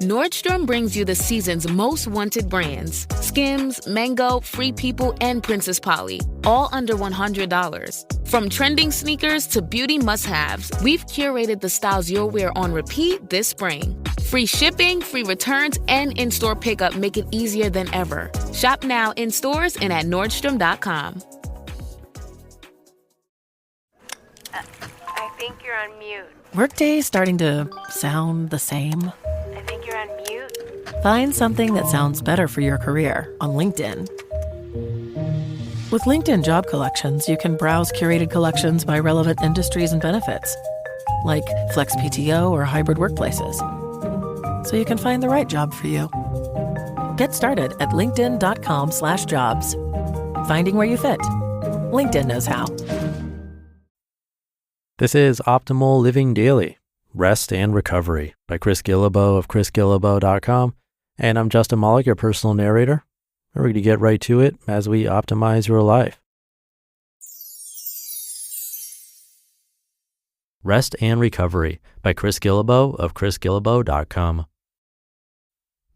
Nordstrom brings you the season's most wanted brands. Skims, Mango, Free People, and Princess Polly. All under $100. From trending sneakers to beauty must-haves, we've curated the styles you'll wear on repeat this spring. Free shipping, free returns, and in-store pickup make it easier than ever. Shop now in stores and at Nordstrom.com. I think you're on mute. Workday is starting to sound the same. I think you're on mute. Find something that sounds better for your career on LinkedIn. With LinkedIn Job Collections, you can browse curated collections by relevant industries and benefits, like flex PTO or hybrid workplaces, so you can find the right job for you. Get started at linkedin.com/jobs. Finding where you fit. LinkedIn knows how. This is Optimal Living Daily, Rest and Recovery by Chris Guillebeau of chrisguillebeau.com. And I'm Justin Malik, your personal narrator. We're going to get right to it as we optimize your life. Rest and Recovery by Chris Guillebeau of chrisguillebeau.com.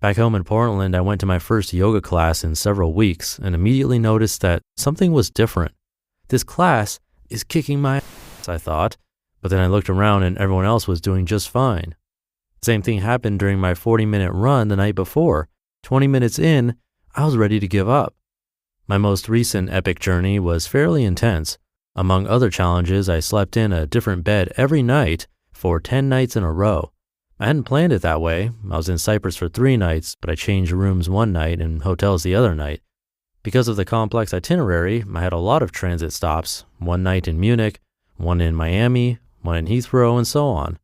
Back home in Portland, I went to my first yoga class in several weeks and immediately noticed that something was different. This class is kicking my ass, I thought, but then I looked around and everyone else was doing just fine. Same thing happened during my 40-minute run the night before. 20 minutes in, I was ready to give up. My most recent epic journey was fairly intense. Among other challenges, I slept in a different bed every night for 10 nights in a row. I hadn't planned it that way. I was in Cyprus for 3 nights, but I changed rooms one night and hotels the other night. Because of the complex itinerary, I had a lot of transit stops, one night in Munich, one in Miami, one in Heathrow, and so on.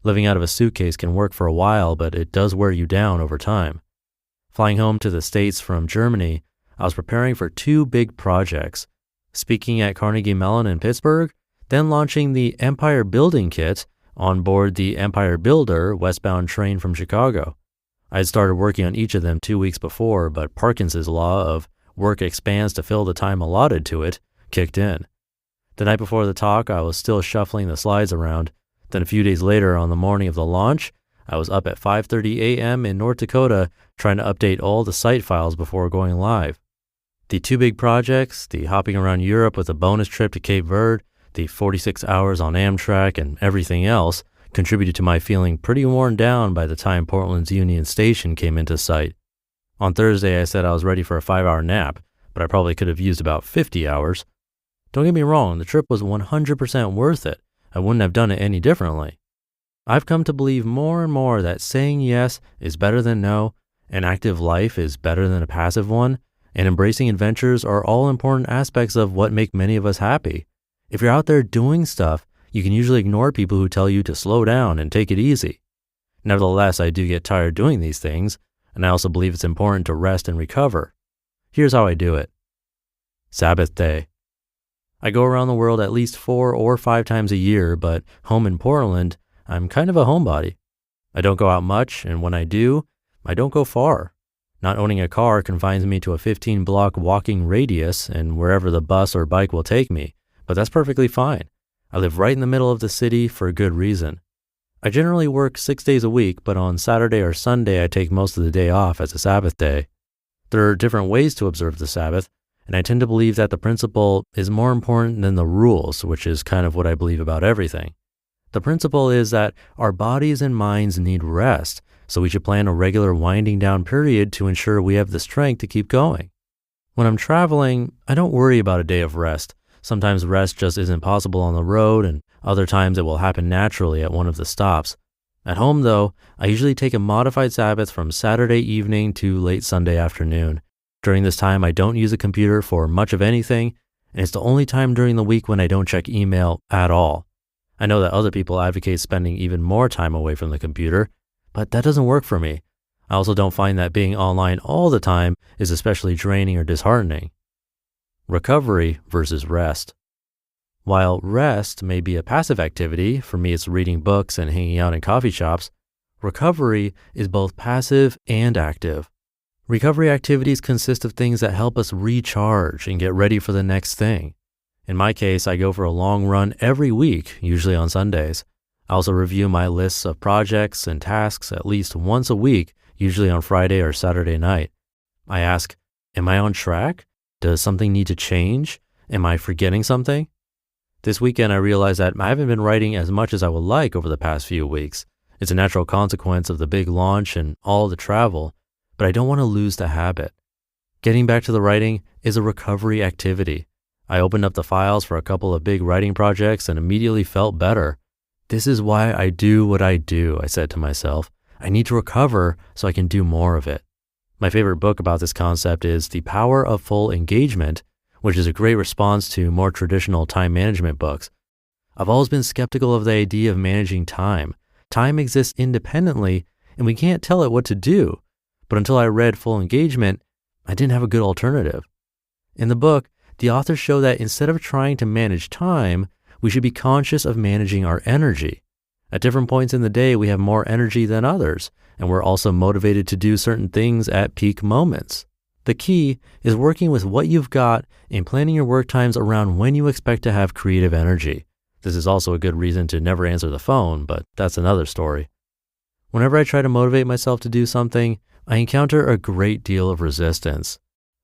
Living out of a suitcase can work for a while, but it does wear you down over time. Flying home to the States from Germany, I was preparing for 2 big projects, speaking at Carnegie Mellon in Pittsburgh, then launching the Empire Building Kit on board the Empire Builder westbound train from Chicago. I had started working on each of them 2 weeks before, but Parkinson's law of work expands to fill the time allotted to it kicked in. The night before the talk, I was still shuffling the slides around. Then a few days later, on the morning of the launch, I was up at 5:30 a.m. in North Dakota trying to update all the site files before going live. The 2 big projects, the hopping around Europe with a bonus trip to Cape Verde, the 46 hours on Amtrak, and everything else contributed to my feeling pretty worn down by the time Portland's Union Station came into sight. On Thursday, I said I was ready for a 5-hour nap, but I probably could have used about 50 hours. Don't get me wrong, the trip was 100% worth it. I wouldn't have done it any differently. I've come to believe more and more that saying yes is better than no, an active life is better than a passive one, and embracing adventures are all important aspects of what make many of us happy. If you're out there doing stuff, you can usually ignore people who tell you to slow down and take it easy. Nevertheless, I do get tired doing these things, and I also believe it's important to rest and recover. Here's how I do it. Sabbath day. I go around the world at least 4 or 5 times a year, but home in Portland, I'm kind of a homebody. I don't go out much, and when I do, I don't go far. Not owning a car confines me to a 15-block walking radius and wherever the bus or bike will take me, but that's perfectly fine. I live right in the middle of the city for a good reason. I generally work 6 days a week, but on Saturday or Sunday I take most of the day off as a Sabbath day. There are different ways to observe the Sabbath, and I tend to believe that the principle is more important than the rules, which is kind of what I believe about everything. The principle is that our bodies and minds need rest, so we should plan a regular winding down period to ensure we have the strength to keep going. When I'm traveling, I don't worry about a day of rest. Sometimes rest just isn't possible on the road, and other times it will happen naturally at one of the stops. At home, though, I usually take a modified Sabbath from Saturday evening to late Sunday afternoon. During this time, I don't use a computer for much of anything, and it's the only time during the week when I don't check email at all. I know that other people advocate spending even more time away from the computer, but that doesn't work for me. I also don't find that being online all the time is especially draining or disheartening. Recovery versus rest. While rest may be a passive activity, for me it's reading books and hanging out in coffee shops, recovery is both passive and active. Recovery activities consist of things that help us recharge and get ready for the next thing. In my case, I go for a long run every week, usually on Sundays. I also review my lists of projects and tasks at least once a week, usually on Friday or Saturday night. I ask, am I on track? Does something need to change? Am I forgetting something? This weekend, I realized that I haven't been writing as much as I would like over the past few weeks. It's a natural consequence of the big launch and all the travel, but I don't want to lose the habit. Getting back to the writing is a recovery activity. I opened up the files for a couple of big writing projects and immediately felt better. This is why I do what I do, I said to myself. I need to recover so I can do more of it. My favorite book about this concept is The Power of Full Engagement, which is a great response to more traditional time management books. I've always been skeptical of the idea of managing time. Time exists independently, and we can't tell it what to do. But until I read Full Engagement, I didn't have a good alternative. In the book, the authors show that instead of trying to manage time, we should be conscious of managing our energy. At different points in the day, we have more energy than others, and we're also motivated to do certain things at peak moments. The key is working with what you've got and planning your work times around when you expect to have creative energy. This is also a good reason to never answer the phone, but that's another story. Whenever I try to motivate myself to do something, I encounter a great deal of resistance.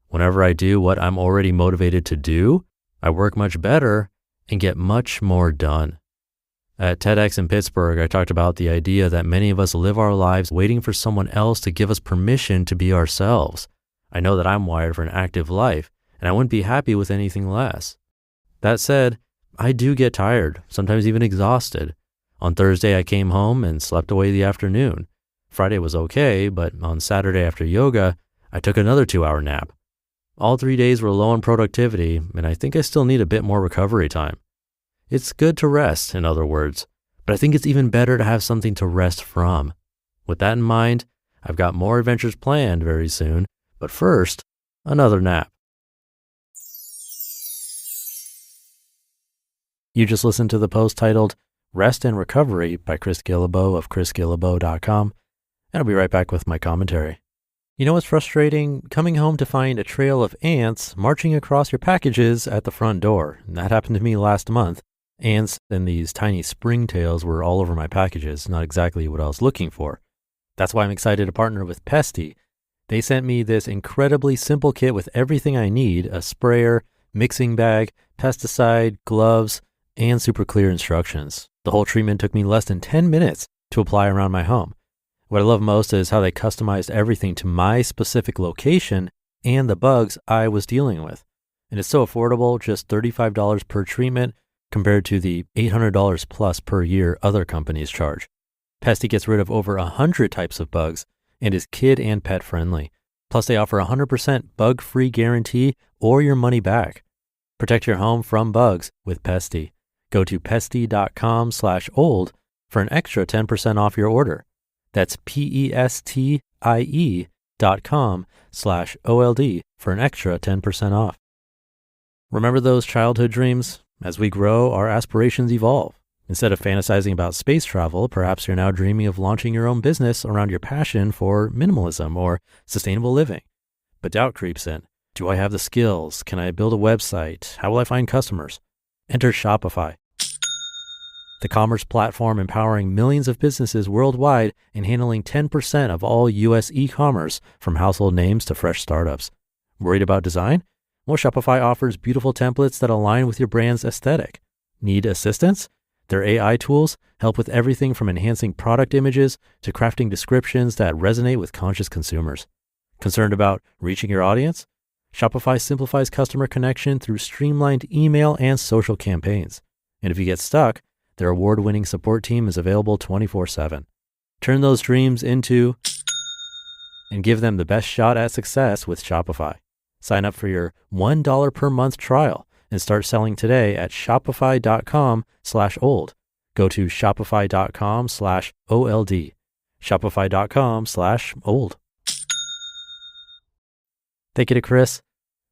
Whenever I do what I'm already motivated to do, I work much better and get much more done. At TEDx in Pittsburgh, I talked about the idea that many of us live our lives waiting for someone else to give us permission to be ourselves. I know that I'm wired for an active life, and I wouldn't be happy with anything less. That said, I do get tired, sometimes even exhausted. On Thursday, I came home and slept away the afternoon. Friday was okay, but on Saturday after yoga, I took another 2-hour nap. All 3 days were low on productivity, and I think I still need a bit more recovery time. It's good to rest, in other words, but I think it's even better to have something to rest from. With that in mind, I've got more adventures planned very soon, but first, another nap. You just listened to the post titled Rest and Recovery by Chris Guillebeau of chrisguillebeau.com, and I'll be right back with my commentary. You know what's frustrating? Coming home to find a trail of ants marching across your packages at the front door. And that happened to me last month. Ants and these tiny springtails were all over my packages, not exactly what I was looking for. That's why I'm excited to partner with Pesty. They sent me this incredibly simple kit with everything I need: a sprayer, mixing bag, pesticide, gloves, and super clear instructions. The whole treatment took me less than 10 minutes to apply around my home. What I love most is how they customized everything to my specific location and the bugs I was dealing with. And it's so affordable, just $35 per treatment compared to the $800 plus per year other companies charge. Pesty gets rid of over 100 types of bugs and is kid and pet friendly. Plus they offer a 100% bug-free guarantee or your money back. Protect your home from bugs with Pesty. Go to pesty.com/old for an extra 10% off your order. That's pestie.com/OLD for an extra 10% off. Remember those childhood dreams? As we grow, our aspirations evolve. Instead of fantasizing about space travel, perhaps you're now dreaming of launching your own business around your passion for minimalism or sustainable living. But doubt creeps in. Do I have the skills? Can I build a website? How will I find customers? Enter Shopify, the commerce platform empowering millions of businesses worldwide and handling 10% of all U.S. e-commerce, from household names to fresh startups. Worried about design? Well, Shopify offers beautiful templates that align with your brand's aesthetic. Need assistance? Their AI tools help with everything from enhancing product images to crafting descriptions that resonate with conscious consumers. Concerned about reaching your audience? Shopify simplifies customer connection through streamlined email and social campaigns. And if you get stuck, their award-winning support team is available 24/7. Turn those dreams into and give them the best shot at success with Shopify. Sign up for your $1 per month trial and start selling today at shopify.com/old. Go to shopify.com/OLD. Shopify.com/old. Thank you to Chris.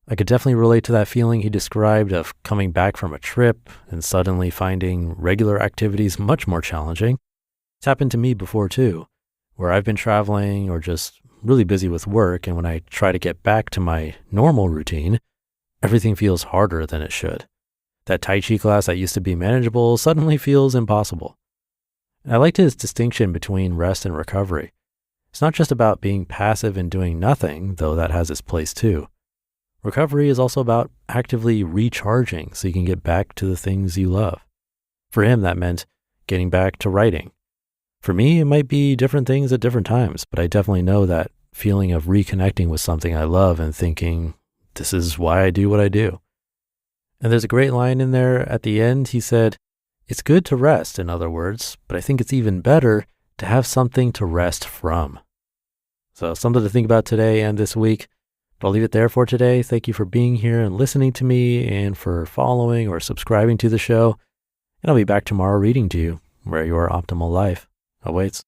I could definitely relate to that feeling he described of coming back from a trip and suddenly finding regular activities much more challenging. It's happened to me before too, where I've been traveling or just really busy with work, and when I try to get back to my normal routine, everything feels harder than it should. That Tai Chi class that used to be manageable suddenly feels impossible. And I liked his distinction between rest and recovery. It's not just about being passive and doing nothing, though that has its place too. Recovery is also about actively recharging so you can get back to the things you love. For him, that meant getting back to writing. For me, it might be different things at different times, but I definitely know that feeling of reconnecting with something I love and thinking, this is why I do what I do. And there's a great line in there at the end. He said, it's good to rest, in other words, but I think it's even better to have something to rest from. So something to think about today and this week. But I'll leave it there for today. Thank you for being here and listening to me and for following or subscribing to the show. And I'll be back tomorrow reading to you where your optimal life awaits.